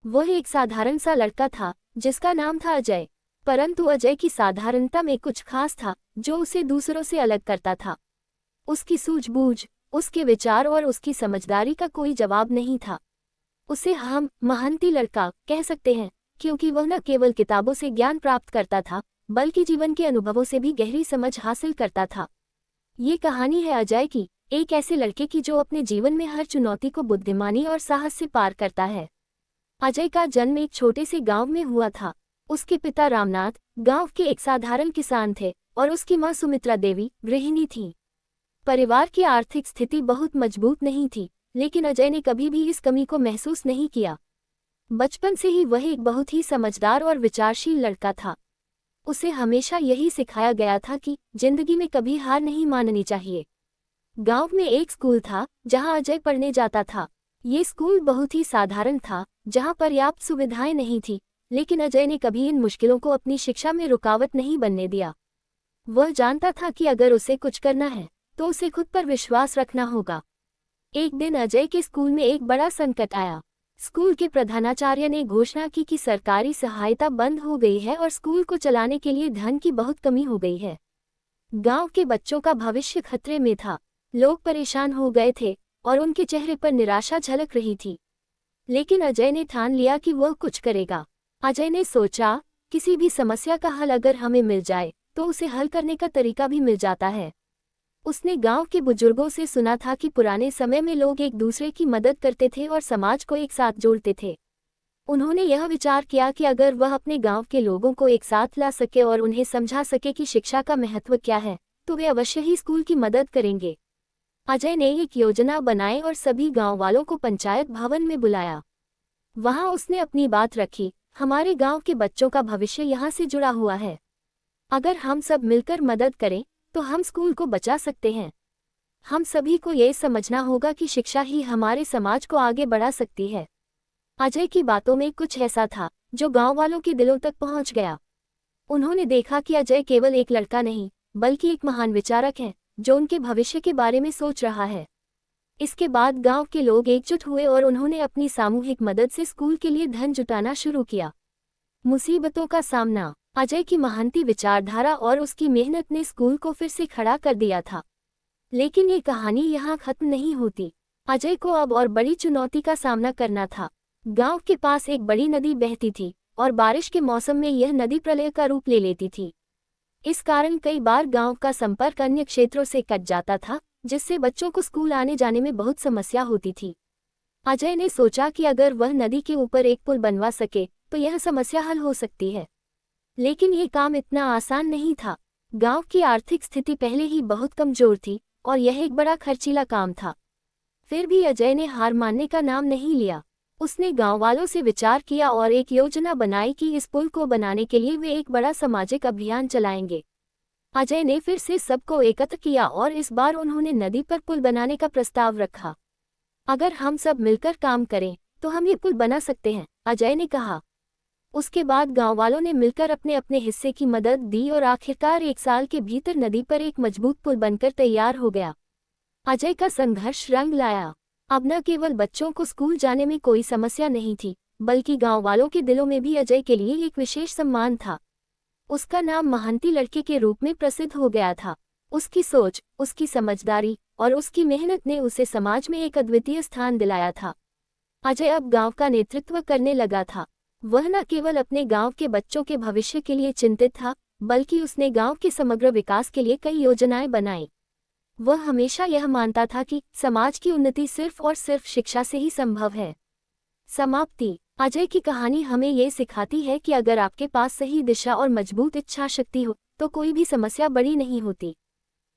वह एक साधारण सा लड़का था जिसका नाम था अजय। परंतु अजय की साधारणता में कुछ खास था जो उसे दूसरों से अलग करता था। उसकी सूझबूझ, उसके विचार और उसकी समझदारी का कोई जवाब नहीं था। उसे हम महंती लड़का कह सकते हैं, क्योंकि वह न केवल किताबों से ज्ञान प्राप्त करता था बल्कि जीवन के अनुभवों से भी गहरी समझ हासिल करता था। ये कहानी है अजय की, एक ऐसे लड़के की जो अपने जीवन में हर चुनौती को बुद्धिमानी और साहस से पार करता है। अजय का जन्म एक छोटे से गांव में हुआ था। उसके पिता रामनाथ गांव के एक साधारण किसान थे और उसकी मां सुमित्रा देवी गृहिणी थीं। परिवार की आर्थिक स्थिति बहुत मजबूत नहीं थी, लेकिन अजय ने कभी भी इस कमी को महसूस नहीं किया। बचपन से ही वह एक बहुत ही समझदार और विचारशील लड़का था। उसे हमेशा यही सिखाया गया था कि जिंदगी में कभी हार नहीं माननी चाहिए। गांव में एक स्कूल था जहां अजय पढ़ने जाता था। ये स्कूल बहुत ही साधारण था, जहां पर्याप्त सुविधाएं नहीं थी, लेकिन अजय ने कभी इन मुश्किलों को अपनी शिक्षा में रुकावट नहीं बनने दिया। वह जानता था कि अगर उसे कुछ करना है तो उसे खुद पर विश्वास रखना होगा। एक दिन अजय के स्कूल में एक बड़ा संकट आया। स्कूल के प्रधानाचार्य ने घोषणा की कि सरकारी सहायता बंद हो गई है और स्कूल को चलाने के लिए धन की बहुत कमी हो गई है। गांव के बच्चों का भविष्य खतरे में था। लोग परेशान हो गए थे और उनके चेहरे पर निराशा झलक रही थी। लेकिन अजय ने ठान लिया कि वह कुछ करेगा। अजय ने सोचा, किसी भी समस्या का हल अगर हमें मिल जाए तो उसे हल करने का तरीका भी मिल जाता है। उसने गांव के बुजुर्गों से सुना था कि पुराने समय में लोग एक दूसरे की मदद करते थे और समाज को एक साथ जोड़ते थे। उन्होंने यह विचार किया कि अगर वह अपने गांव के लोगों को एक साथ ला सके और उन्हें समझा सके कि शिक्षा का महत्व क्या है, तो वे अवश्य ही स्कूल की मदद करेंगे। अजय ने एक योजना बनाई और सभी गांव वालों को पंचायत भवन में बुलाया। वहां उसने अपनी बात रखी, हमारे गांव के बच्चों का भविष्य यहाँ से जुड़ा हुआ है। अगर हम सब मिलकर मदद करें तो हम स्कूल को बचा सकते हैं। हम सभी को ये समझना होगा कि शिक्षा ही हमारे समाज को आगे बढ़ा सकती है। अजय की बातों में कुछ ऐसा था जो गांव वालों के दिलों तक पहुंच गया। उन्होंने देखा कि अजय केवल एक लड़का नहीं, बल्कि एक महान विचारक है जो उनके भविष्य के बारे में सोच रहा है। इसके बाद गांव के लोग एकजुट हुए और उन्होंने अपनी सामूहिक मदद से स्कूल के लिए धन जुटाना शुरू किया। मुसीबतों का सामना, अजय की महंती विचारधारा और उसकी मेहनत ने स्कूल को फिर से खड़ा कर दिया था। लेकिन ये कहानी यहाँ खत्म नहीं होती। अजय को अब और बड़ी चुनौती का सामना करना था। गांव के पास एक बड़ी नदी बहती थी और बारिश के मौसम में यह नदी प्रलय का रूप ले लेती थी। इस कारण कई बार गांव का संपर्क अन्य क्षेत्रों से कट जाता था, जिससे बच्चों को स्कूल आने जाने में बहुत समस्या होती थी। अजय ने सोचा कि अगर वह नदी के ऊपर एक पुल बनवा सके तो यह समस्या हल हो सकती है। लेकिन ये काम इतना आसान नहीं था। गांव की आर्थिक स्थिति पहले ही बहुत कमजोर थी और यह एक बड़ा खर्चीला काम था। फिर भी अजय ने हार मानने का नाम नहीं लिया। उसने गांव वालों से विचार किया और एक योजना बनाई कि इस पुल को बनाने के लिए वे एक बड़ा सामाजिक अभियान चलाएंगे। अजय ने फिर से सबको एकत्र किया और इस बार उन्होंने नदी पर पुल बनाने का प्रस्ताव रखा। अगर हम सब मिलकर काम करें तो हम ये पुल बना सकते हैं, अजय ने कहा। उसके बाद गांव वालों ने मिलकर अपने अपने हिस्से की मदद दी और आखिरकार एक साल के भीतर नदी पर एक मजबूत पुल बनकर तैयार हो गया। अजय का संघर्ष रंग लाया। अब न केवल बच्चों को स्कूल जाने में कोई समस्या नहीं थी, बल्कि गांव वालों के दिलों में भी अजय के लिए एक विशेष सम्मान था। उसका नाम महंती लड़के के रूप में प्रसिद्ध हो गया था। उसकी सोच, उसकी समझदारी और उसकी मेहनत ने उसे समाज में एक अद्वितीय स्थान दिलाया था। अजय अब गांव का नेतृत्व करने लगा था। वह न केवल अपने गांव के बच्चों के भविष्य के लिए चिंतित था, बल्कि उसने गांव के समग्र विकास के लिए कई योजनाएं बनाई। वह हमेशा यह मानता था कि समाज की उन्नति सिर्फ और सिर्फ शिक्षा से ही संभव है। समाप्ति, अजय की कहानी हमें ये सिखाती है कि अगर आपके पास सही दिशा और मजबूत इच्छा शक्ति हो तो कोई भी समस्या बड़ी नहीं होती।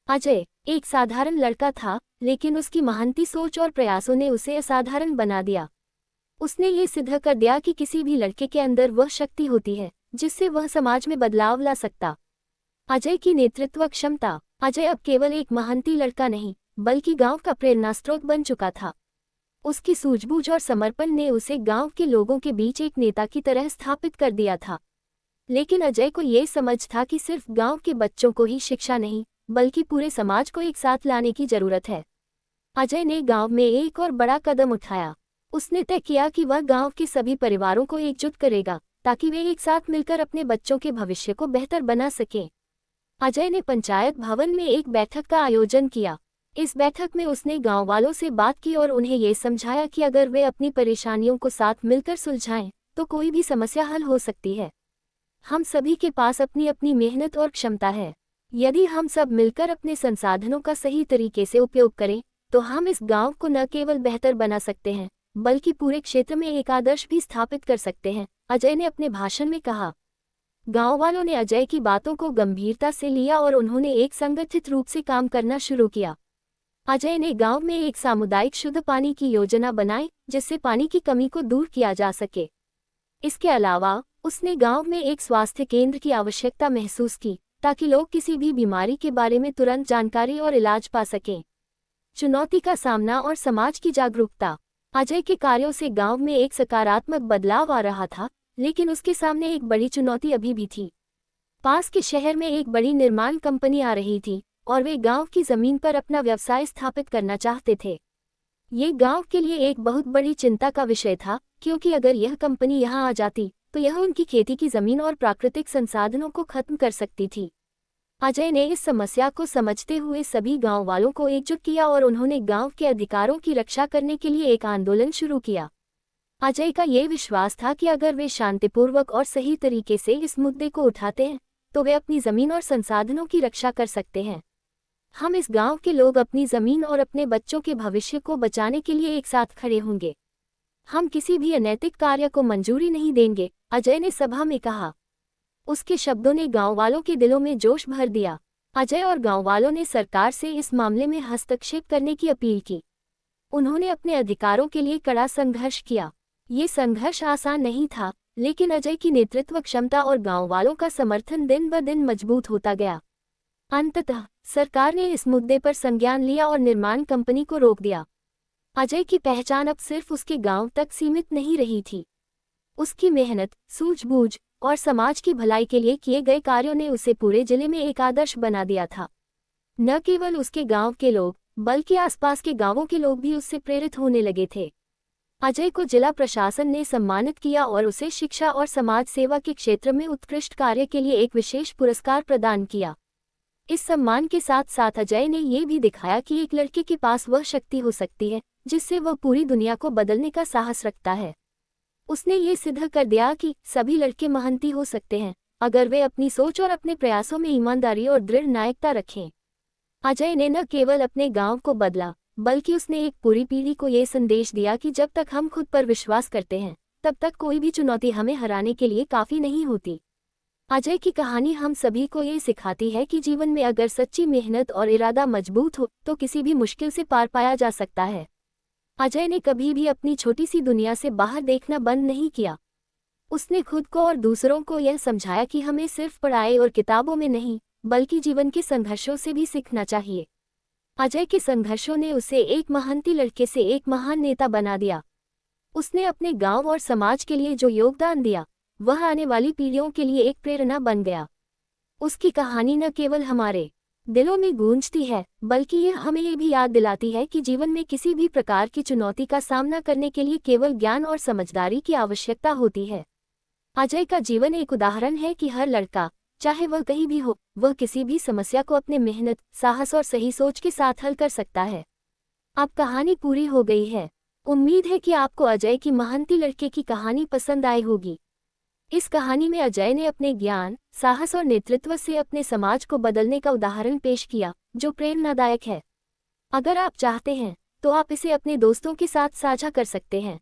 अजय एक साधारण लड़का था, लेकिन उसकी महंती सोच और प्रयासों ने उसे असाधारण बना दिया। उसने ये सिद्ध कर दिया कि किसी भी लड़के के अंदर वह शक्ति होती है जिससे वह समाज में बदलाव ला सकता। अजय की नेतृत्व क्षमता, अजय अब केवल एक महंती लड़का नहीं, बल्कि गांव का प्रेरणास्रोत बन चुका था। उसकी सूझबूझ और समर्पण ने उसे गांव के लोगों के बीच एक नेता की तरह स्थापित कर दिया था। लेकिन अजय को ये समझ था कि सिर्फ गांव के बच्चों को ही शिक्षा नहीं, बल्कि पूरे समाज को एक साथ लाने की जरूरत है। अजय ने गांव में एक और बड़ा कदम उठाया। उसने तय किया कि वह गांव के सभी परिवारों को एकजुट करेगा ताकि वे एक साथ मिलकर अपने बच्चों के भविष्य को बेहतर बना सकें। अजय ने पंचायत भवन में एक बैठक का आयोजन किया। इस बैठक में उसने गांव वालों से बात की और उन्हें ये समझाया कि अगर वे अपनी परेशानियों को साथ मिलकर सुलझाएं तो कोई भी समस्या हल हो सकती है। हम सभी के पास अपनी अपनी मेहनत और क्षमता है। यदि हम सब मिलकर अपने संसाधनों का सही तरीके से उपयोग करें तो हम इस गांव को न केवल बेहतर बना सकते हैं बल्कि पूरे क्षेत्र में एक आदर्श भी स्थापित कर सकते हैं, अजय ने अपने भाषण में कहा। गांव वालों ने अजय की बातों को गंभीरता से लिया और उन्होंने एक संगठित रूप से काम करना शुरू किया। अजय ने गांव में एक सामुदायिक शुद्ध पानी की योजना बनाई जिससे पानी की कमी को दूर किया जा सके। इसके अलावा उसने गांव में एक स्वास्थ्य केंद्र की आवश्यकता महसूस की ताकि लोग किसी भी बीमारी के बारे में तुरंत जानकारी और इलाज पा सकें। चुनौती का सामना और समाज की जागरूकता। अजय के कार्यों से गांव में एक सकारात्मक बदलाव आ रहा था, लेकिन उसके सामने एक बड़ी चुनौती अभी भी थी। पास के शहर में एक बड़ी निर्माण कंपनी आ रही थी और वे गांव की जमीन पर अपना व्यवसाय स्थापित करना चाहते थे। ये गांव के लिए एक बहुत बड़ी चिंता का विषय था, क्योंकि अगर यह कंपनी यहां आ जाती तो यह उनकी खेती की जमीन और प्राकृतिक संसाधनों को खत्म कर सकती थी। अजय ने इस समस्या को समझते हुए सभी गांव वालों को एकजुट किया और उन्होंने गांव के अधिकारों की रक्षा करने के लिए एक आंदोलन शुरू किया। अजय का ये विश्वास था कि अगर वे शांतिपूर्वक और सही तरीके से इस मुद्दे को उठाते हैं तो वे अपनी जमीन और संसाधनों की रक्षा कर सकते हैं। हम इस गांव के लोग अपनी जमीन और अपने बच्चों के भविष्य को बचाने के लिए एक साथ खड़े होंगे। हम किसी भी अनैतिक कार्य को मंजूरी नहीं देंगे, अजय ने सभा में कहा। उसके शब्दों ने गांव वालों के दिलों में जोश भर दिया। अजय और गांव वालों ने सरकार से इस मामले में हस्तक्षेप करने की अपील की। उन्होंने अपने अधिकारों के लिए कड़ा संघर्ष किया। ये संघर्ष आसान नहीं था, लेकिन अजय की नेतृत्व क्षमता और गांव वालों का समर्थन दिन ब दिन मजबूत होता गया। अंततः सरकार ने इस मुद्दे पर संज्ञान लिया और निर्माण कंपनी को रोक दिया। अजय की पहचान अब सिर्फ उसके गांव तक सीमित नहीं रही थी। उसकी मेहनत, सूझबूझ और समाज की भलाई के लिए किए गए कार्यों ने उसे पूरे जिले में एक आदर्श बना दिया था। न केवल उसके गांव के लोग बल्कि आसपास के गांवों के लोग भी उससे प्रेरित होने लगे थे। अजय को जिला प्रशासन ने सम्मानित किया और उसे शिक्षा और समाज सेवा के क्षेत्र में उत्कृष्ट कार्य के लिए एक विशेष पुरस्कार प्रदान किया। इस सम्मान के साथ साथ अजय ने ये भी दिखाया कि एक लड़के के पास वह शक्ति हो सकती है जिससे वह पूरी दुनिया को बदलने का साहस रखता है। उसने ये सिद्ध कर दिया कि सभी लड़के महंती हो सकते हैं अगर वे अपनी सोच और अपने प्रयासों में ईमानदारी और दृढ़ नायकता रखें। अजय ने न केवल अपने गांव को बदला बल्कि उसने एक पूरी पीढ़ी को ये संदेश दिया कि जब तक हम खुद पर विश्वास करते हैं तब तक कोई भी चुनौती हमें हराने के लिए काफ़ी नहीं होती। अजय की कहानी हम सभी को ये सिखाती है कि जीवन में अगर सच्ची मेहनत और इरादा मजबूत हो तो किसी भी मुश्किल से पार पाया जा सकता है। अजय ने कभी भी अपनी छोटी सी दुनिया से बाहर देखना बंद नहीं किया। उसने खुद को और दूसरों को यह समझाया कि हमें सिर्फ पढ़ाई और किताबों में नहीं बल्कि जीवन के संघर्षों से भी सीखना चाहिए। अजय के संघर्षों ने उसे एक मेहनती लड़के से एक महान नेता बना दिया। उसने अपने गांव और समाज के लिए जो योगदान दिया वह आने वाली पीढ़ियों के लिए एक प्रेरणा बन गया। उसकी कहानी न केवल हमारे दिलों में गूंजती है बल्कि यह हमें ये भी याद दिलाती है कि जीवन में किसी भी प्रकार की चुनौती का सामना करने के लिए केवल ज्ञान और समझदारी की आवश्यकता होती है। अजय का जीवन एक उदाहरण है कि हर लड़का, चाहे वह कहीं भी हो, वह किसी भी समस्या को अपने मेहनत, साहस और सही सोच के साथ हल कर सकता है। अब कहानी पूरी हो गई है। उम्मीद है कि आपको अजय की मेहनती लड़के की कहानी पसंद आई होगी। इस कहानी में अजय ने अपने ज्ञान, साहस और नेतृत्व से अपने समाज को बदलने का उदाहरण पेश किया जो प्रेरणादायक है। अगर आप चाहते हैं तो आप इसे अपने दोस्तों के साथ साझा कर सकते हैं।